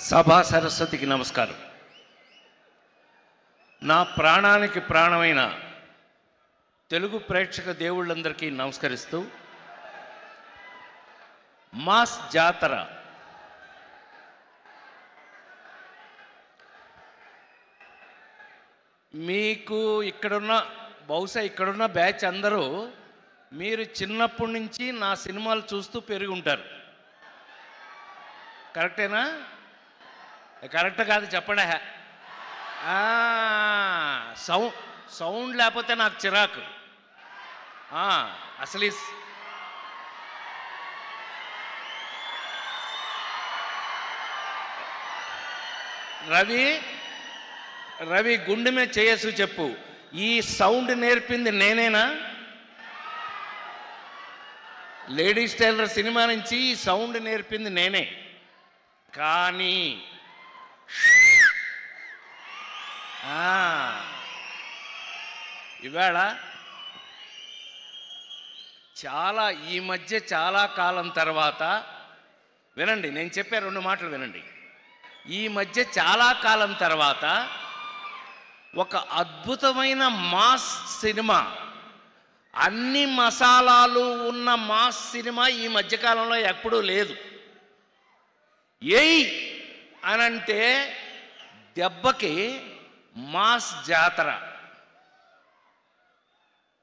సభా సరస్వతికి నమస్కారం. నా ప్రాణానికి ప్రాణమైన తెలుగు ప్రేక్షక దేవుళ్ళందరికీ నమస్కరిస్తూ, మాస్ జాతర మీకు బహుశా ఇక్కడున్న బ్యాచ్ అందరూ మీరు చిన్నప్పటి నుంచి నా సినిమాలు చూస్తూ పెరిగి ఉంటారు. కరెక్టేనా? కరెక్ట్ కాదు చెప్పండి. సౌండ్ లేకపోతే నాకు చిరాకు. అసలు రవి గుండె మీద చేయసు చెప్పు, ఈ సౌండ్ నేర్పింది నేనేనా? లేడీస్ టైలర్ సినిమా నుంచి ఈ సౌండ్ నేర్పింది నేనే. కానీ ఇవాళ ఈ మధ్య చాలా కాలం తర్వాత వినండి, నేను చెప్పే 2 మాటలు వినండి. ఈ మధ్య చాలా కాలం తర్వాత ఒక అద్భుతమైన మాస్ సినిమా, అన్ని మసాలాలు ఉన్న మాస్ సినిమా ఈ మధ్యకాలంలో ఎప్పుడూ లేదు. ఏయ్ అనంటే దెబ్బకి మాస్ జాతర.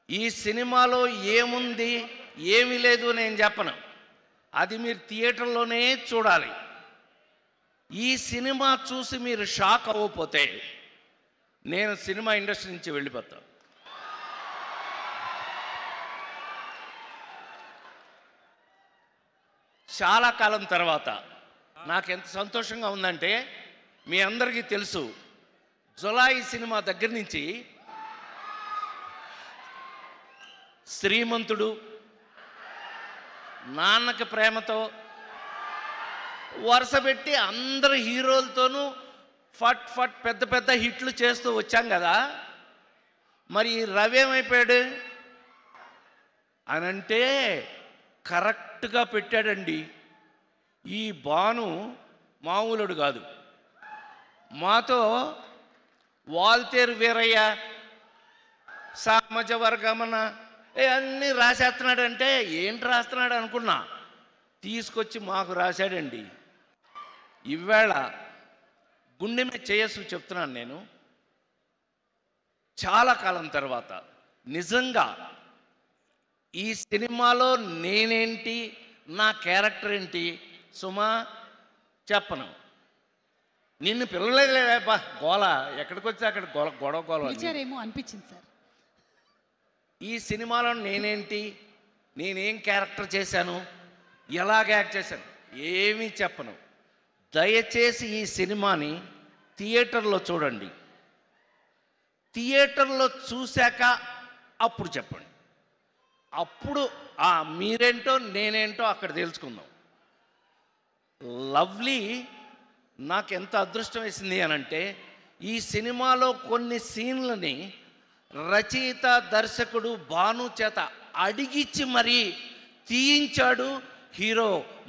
ఈ సినిమాలో ఏముంది ఏమీ లేదు నేను చెప్పను, అది మీరు థియేటర్లోనే చూడాలి. ఈ సినిమా చూసి మీరు షాక్ అవ్వకపోతే నేను సినిమా ఇండస్ట్రీ నుంచి వెళ్ళిపోతాను. చాలా కాలం తర్వాత నాకు ఎంత సంతోషంగా ఉందంటే, మీ అందరికీ తెలుసు, జులాయి సినిమా దగ్గర నుంచి శ్రీమంతుడు, నాన్నకి ప్రేమతో వరుస పెట్టి అందరు హీరోలతోనూ ఫట్ ఫట్ పెద్ద పెద్ద హిట్లు చేస్తూ వచ్చాం కదా. మరి రవి ఏమైపోయాడు అనంటే కరెక్ట్గా పెట్టాడండి. ఈ భాను మామూలుడు కాదు. మాతో వాల్తేరు వీరయ్య, సామజ వర్గమన అన్నీ రాసేస్తున్నాడంటే ఏంటి రాస్తున్నాడు అనుకున్నా, తీసుకొచ్చి మాకు రాశాడండి. ఇవాళ గుండె మీద చేయసు చెప్తున్నాను నేను, చాలా కాలం తర్వాత నిజంగా ఈ సినిమాలో నేనేంటి, నా క్యారెక్టర్ ఏంటి సుమా చెప్పను. నిన్ను పిల్లలేదేపా గోల, ఎక్కడికి వచ్చి అక్కడ గొడవ అనిపించింది సార్. ఈ సినిమాలో నేనేంటి, నేనేం క్యారెక్టర్ చేశాను, ఎలాగ యాక్ట్ చేశాను ఏమీ చెప్పను. దయచేసి ఈ సినిమాని థియేటర్లో చూడండి. థియేటర్లో చూశాక అప్పుడు చెప్పండి. అప్పుడు మీరేంటో నేనేంటో అక్కడ తెలుసుకుందాం. లవ్లీ నాకు ఎంత అదృష్టం వేసింది అనంటే, ఈ సినిమాలో కొన్ని సీన్లని రచయిత దర్శకుడు భాను చేత అడిగిచ్చి మరీ తీయించాడు హీరో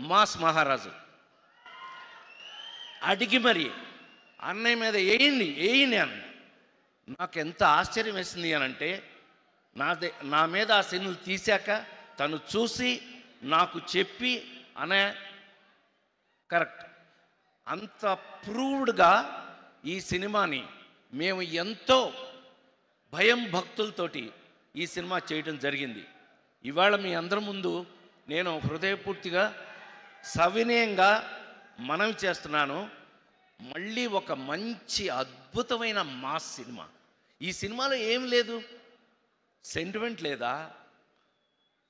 మాస్ మహారాజు. అడిగి మరి అన్నయ్య మీద వేయండి అని. నాకు ఎంత ఆశ్చర్యం వేసింది అనంటే, నా మీద ఆ సీన్లు తీశాక తను చూసి నాకు చెప్పి అనే కరెక్ట్ అంత ప్రూవ్డ్గా ఈ సినిమాని మేము ఎంతో భయం భక్తులతోటి ఈ సినిమా చేయడం జరిగింది. ఇవాళ మీ అందరి ముందు నేను హృదయపూర్తిగా సవినయంగా మనవి చేస్తున్నాను, మళ్ళీ ఒక మంచి అద్భుతమైన మాస్ సినిమా. ఈ సినిమాలో ఏం లేదు, సెంటిమెంట్ లేదా,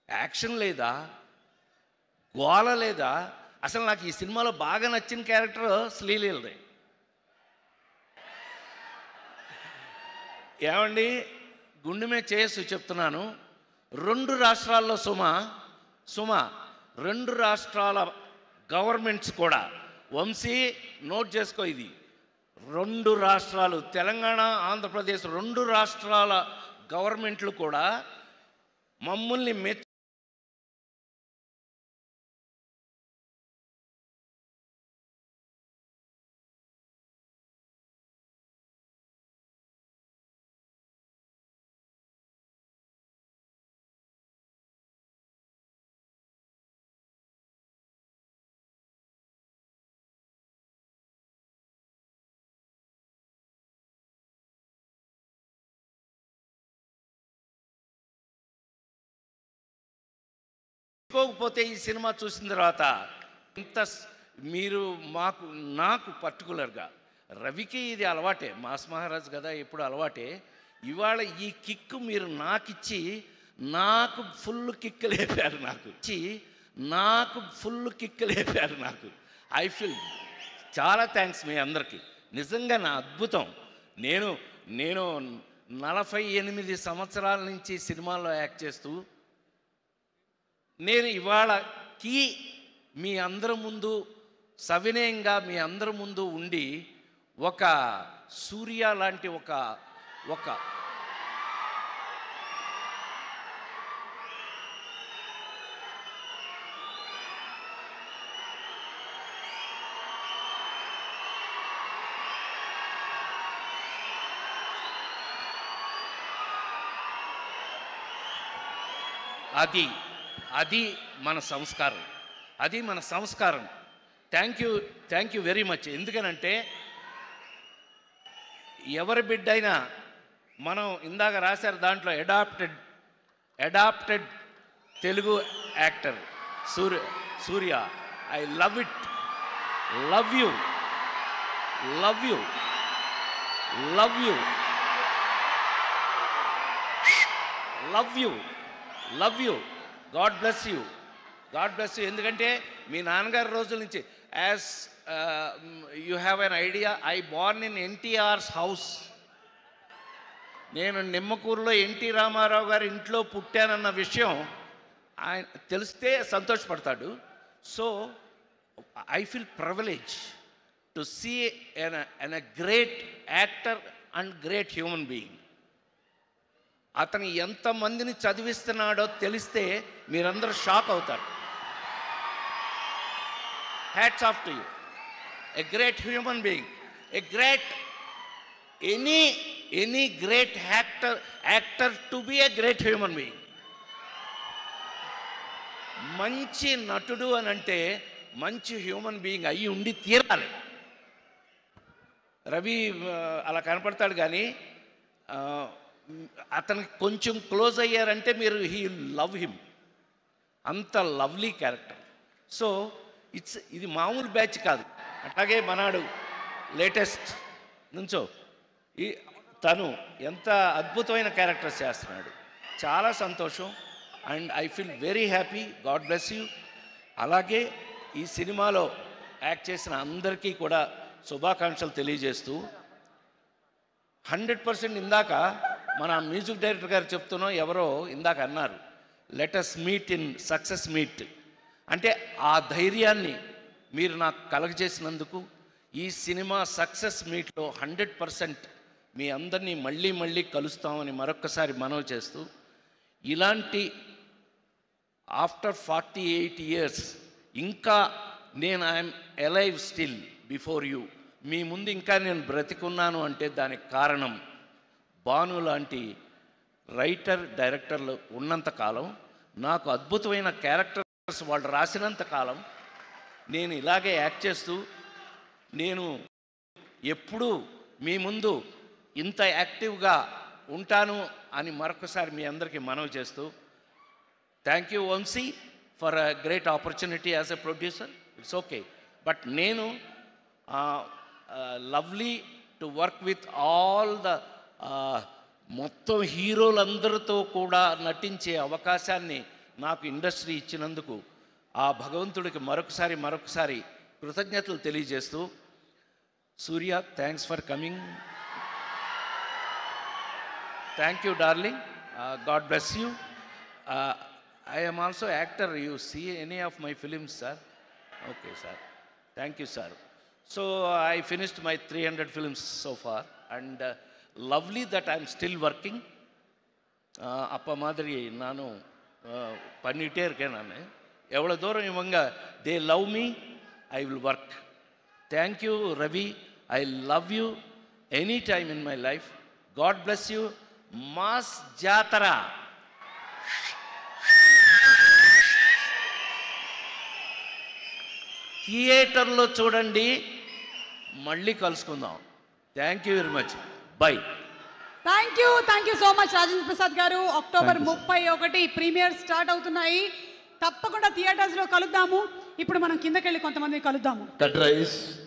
యాక్షన్ లేదా, గోల లేదా. అసలు నాకు ఈ సినిమాలో బాగా నచ్చిన క్యారెక్టర్ శ్రీలీలదే. ఏమండి, గుండె మీద చేసి చెప్తున్నాను, 2 రాష్ట్రాల్లో సుమ 2 రాష్ట్రాల గవర్నమెంట్స్ కూడా, వంశీ నోట్ చేసుకో, ఇది 2 రాష్ట్రాలు, తెలంగాణ ఆంధ్రప్రదేశ్ 2 రాష్ట్రాల గవర్నమెంట్లు కూడా మమ్మల్ని మెచ్చుకోకపోతే ఈ సినిమా చూసిన తర్వాత ఇంత మీరు నాకు పర్టికులర్గా రవికి ఇది అలవాటే, మాస్ మహారాజ్ కదా ఎప్పుడు అలవాటే. ఇవాళ ఈ కిక్ మీరు నాకిచ్చి నాకు ఫుల్ కిక్ లేపారు, నాకు ఫుల్ కిక్ లేపారు. ఐ ఫీల్ చాలా థ్యాంక్స్ మీ అందరికీ. నిజంగా నా అద్భుతం. నేను 48 సంవత్సరాల నుంచి సినిమాల్లో యాక్ట్ చేస్తూ నేను ఇవాళకి మీ అందరి ముందు సవినయంగా మీ అందరి ముందు ఉండి ఒక సూర్య లాంటి ఒక అది మన సంస్కారం. Thank you very much. ఎందుకనంటే ఎవరి బిడ్డైనా మనం ఇందాక రాశారు దాంట్లో adapted Telugu actor Surya. I love it. Love you. God bless you. ఎందుకంటే మీ నాన్నగారి రోజుల నుంచి as you have an idea, I born in NTR's house. నేను నిమ్మకూరులో ఎన్టీ రామారావు గారి ఇంట్లో పుట్టానన్న విషయం ఆయన తెలిస్తే సంతోషపడతాడు. So I feel privilege to see an great actor and great human being. అతను ఎంతమందిని చదివిస్తున్నాడో తెలిస్తే మీరందరూ షాక్ అవుతారు. Hats off to you. A great human being, a great any great actor to be a great human being. మంచి నటుడు అని అంటే మంచి హ్యూమన్ బీయింగ్ అయ్యి ఉండి తీరాలి. రవి అలా కనపడతాడు కానీ అతనికి కొంచెం క్లోజ్ అయ్యారంటే మీరు హీ లవ్ హిమ్. అంత లవ్లీ క్యారెక్టర్. సో ఇది మామూలు బ్యాచ్ కాదు. అట్లాగే మనాడు లేటెస్ట్ నుంచో తను ఎంత అద్భుతమైన క్యారెక్టర్స్ చేస్తున్నాడు. చాలా సంతోషం. And I feel very happy. God bless you. అలాగే ఈ సినిమాలో యాక్ట్ చేసిన అందరికీ కూడా శుభాకాంక్షలు తెలియజేస్తూ 100% ఇందాక మన మ్యూజిక్ డైరెక్టర్ గారు చెప్తున్నాం, ఎవరో ఇందాక అన్నారు let us meet in success meet. అంటే ఆ ధైర్యాన్ని మీరు నాకు కలగజేసినందుకు ఈ సినిమా సక్సెస్ మీట్లో 100% మీ అందరినీ మళ్ళీ కలుస్తామని మరొక్కసారి మనవి చేస్తూ, ఇలాంటి ఆఫ్టర్ 48 years ఇంకా నేను I'm alive still before you, మీ ముందు ఇంకా నేను బ్రతికున్నాను అంటే దానికి కారణం భాను లాంటి రైటర్ డైరెక్టర్లు ఉన్నంతకాలం, నాకు అద్భుతమైన క్యారెక్టర్స్ వాళ్ళు రాసినంత కాలం నేను ఇలాగే యాక్ట్ చేస్తూ నేను ఎప్పుడూ మీ ముందు ఇంత యాక్టివ్గా ఉంటాను అని మరొకసారి మీ అందరికీ మనవి చేస్తూ, thank you Vamshi for a great opportunity as a producer. It's okay. But నేను lovely to work with all the మొత్తం హీరోలందరితో కూడా నటించే అవకాశాన్ని నాకు ఇండస్ట్రీ ఇచ్చినందుకు ఆ భగవంతుడికి మరొకసారి కృతజ్ఞతలు తెలియజేస్తూ, Surya thanks for coming. Thank you darling. God bless you. I am also actor. You see any of my films, sir? Okay, sir. Thank you, sir. So I finished my 300 films so far, and lovely that I am still working. Appa madri nanu pannite irken nanu evlo dooram ivanga they love me, I will work. Thank you Ravi. I love you any time in my life. God bless you. Mass Jatara. థియేటర్లో చూడండి. మళ్ళీ కలుసుకుందాం. Thank you very much. By. Thank you so much Rajendra Prasad గారు. October 31 premier start అవుతున్నాయి. తప్పకుండా థియేటర్స్లో కలుద్దాము. ఇప్పుడు మనం కిందకెళ్ళి కొంతమంది కలుద్దాము. Cut rice.